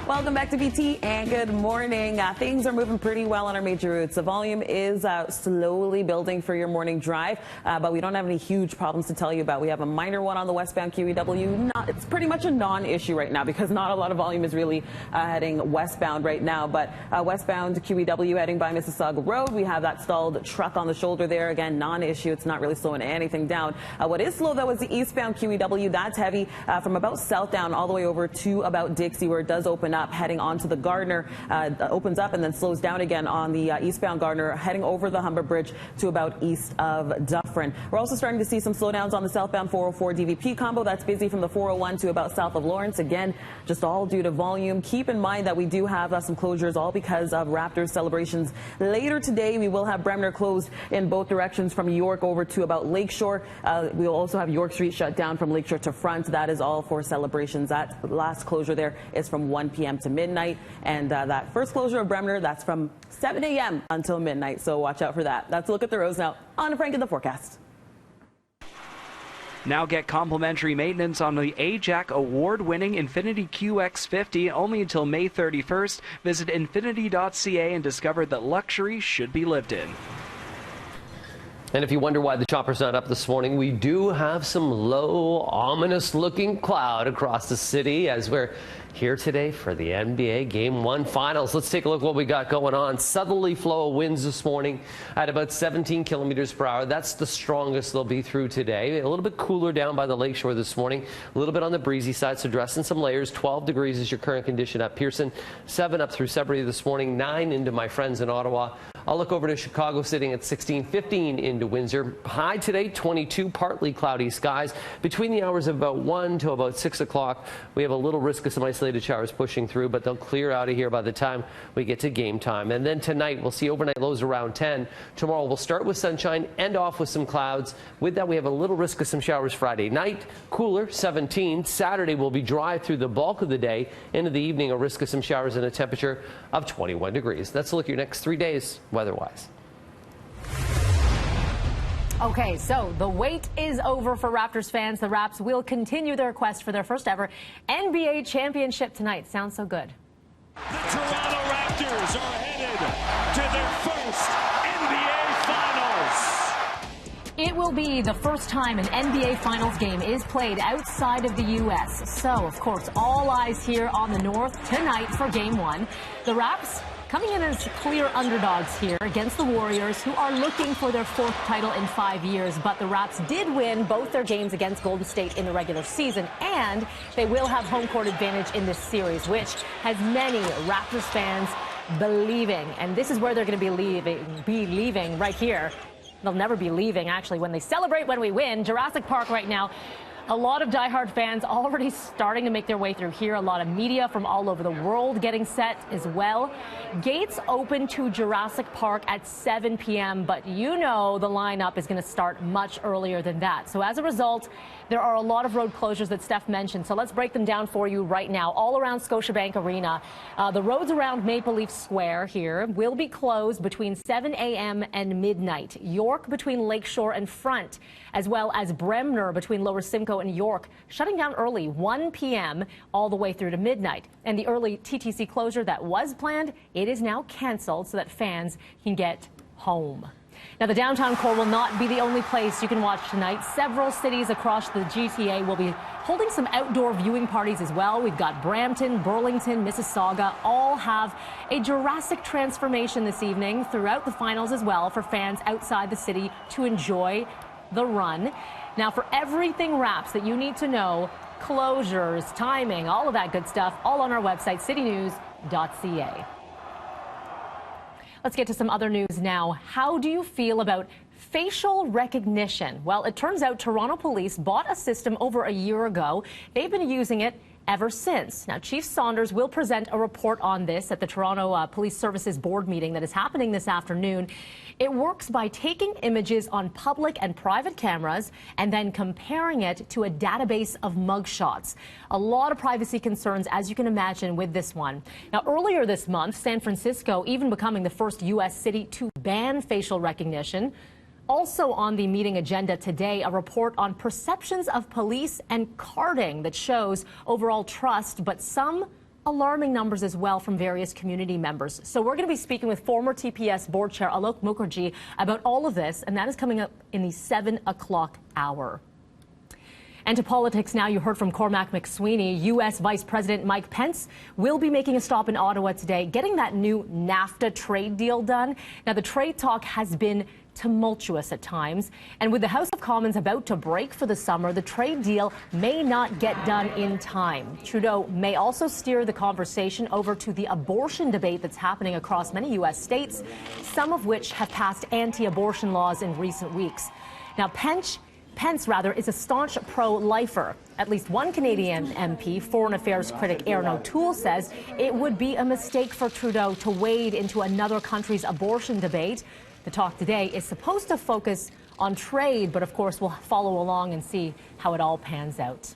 Welcome back to BT and good morning. Things are moving pretty well on our major routes. The volume is slowly building for your morning drive, but we don't have any huge problems to tell you about. We have a minor one on the westbound QEW. It's pretty much a non-issue right now because not a lot of volume is really heading westbound right now. But westbound QEW heading by Mississauga Road, we have that stalled truck on the shoulder there. Again, non-issue. It's not really slowing anything down. What is slow, though, is the eastbound QEW. That's heavy from about Southdown all the way over to about Dixie, where it does open up, heading onto the Gardner, opens up and then slows down again on the eastbound Gardner, heading over the Humber Bridge to about east of Dufferin. We're also starting to see some slowdowns on the southbound 404 DVP combo. That's busy from the 401 to about south of Lawrence. Again, just all due to volume. Keep in mind that we do have some closures, all because of Raptors celebrations. Later today, we will have Bremner closed in both directions from York over to about Lakeshore. We'll also have York Street shut down from Lakeshore to Front. That is all for celebrations. That last closure there is from 1 p.m. to midnight, and that first closure of Bremner, that's from 7 a.m. until midnight, so watch out for that. That's a look at the roads now. On to Frank in the forecast. Now get complimentary maintenance on the AJAC award-winning Infiniti QX50 only until May 31st. Visit infinity.ca and discover that luxury should be lived in. And if you wonder why the chopper's not up this morning, we do have some low, ominous-looking cloud across the city as we're here today for the NBA Game 1 Finals. Let's take a look at what we got going on. Southerly flow of winds this morning at about 17 kilometers per hour. That's the strongest they'll be through today. A little bit cooler down by the lakeshore this morning. A little bit on the breezy side, so dress in some layers. 12 degrees is your current condition at Pearson. 7 up through Sudbury this morning. 9 into my friends in Ottawa. I'll look over to Chicago sitting at 16, 15 into Windsor. High today, 22, partly cloudy skies. Between the hours of about 1 to about 6 o'clock, we have a little risk of some isolated showers pushing through, but they'll clear out of here by the time we get to game time. And then tonight, we'll see overnight lows around 10. Tomorrow, we'll start with sunshine, end off with some clouds. With that, we have a little risk of some showers Friday night. Cooler, 17. Saturday will be dry through the bulk of the day. Into the evening, a risk of some showers and a temperature of 21 degrees. That's a look at your next 3 days weather-wise. Okay, so the wait is over for Raptors fans. The Raps will continue their quest for their first ever NBA championship tonight. Sounds so good. The Toronto Raptors are headed to their first NBA Finals. It will be the first time an NBA Finals game is played outside of the U.S. So, of course, all eyes here on the North tonight for Game 1. The Raps coming in as clear underdogs here against the Warriors, who are looking for their 4th title in 5 years. But the Raps did win both their games against Golden State in the regular season, and they will have home court advantage in this series, which has many Raptors fans believing. And this is where they're going to be leaving right here. They'll never be leaving, actually, when they celebrate when we win. Jurassic Park right now. A lot of diehard fans already starting to make their way through here. A lot of media from all over the world getting set as well. Gates open to Jurassic Park at 7 p.m., but you know the lineup is going to start much earlier than that. So as a result, there are a lot of road closures that Steph mentioned. So let's break them down for you right now. All around Scotiabank Arena, the roads around Maple Leaf Square here will be closed between 7 a.m. and midnight. York between Lakeshore and Front, as well as Bremner between Lower Simcoe and York, shutting down early, 1 p.m. all the way through to midnight. And the early TTC closure that was planned, it is now canceled so that fans can get home. Now, the downtown core will not be the only place you can watch tonight. Several cities across the GTA will be holding some outdoor viewing parties as well. We've got Brampton, Burlington, Mississauga, all have a Jurassic transformation this evening throughout the finals as well for fans outside the city to enjoy the run. Now, for everything Raps that you need to know, closures, timing, all of that good stuff, all on our website, citynews.ca. Let's get to some other news now. How do you feel about facial recognition? Well, it turns out Toronto police bought a system over a year ago. They've been using it ever since. Now, Chief Saunders will present a report on this at the Toronto Police Services Board meeting that is happening this afternoon. It works by taking images on public and private cameras and then comparing it to a database of mugshots. A lot of privacy concerns, as you can imagine, with this one. Now, earlier this month, San Francisco even becoming the first U.S. city to ban facial recognition. Also on the meeting agenda today, a report on perceptions of police and carding that shows overall trust, but some alarming numbers as well from various community members. So we're going to be speaking with former TPS board chair Alok Mukherjee about all of this, and that is coming up in the 7 o'clock hour. And to politics now, you heard from Cormac McSweeney. U.S. Vice President Mike Pence will be making a stop in Ottawa today, getting that new NAFTA trade deal done. Now, the trade talk has been tumultuous at times, and with the House of Commons about to break for the summer, the trade deal may not get done in time. Trudeau may also steer the conversation over to the abortion debate that's happening across many U.S. states, some of which have passed anti-abortion laws in recent weeks. Now, Pence is a staunch pro-lifer. At least one Canadian MP, Foreign Affairs critic Aaron O'Toole, says it would be a mistake for Trudeau to wade into another country's abortion debate. The talk today is supposed to focus on trade, but of course we'll follow along and see how it all pans out.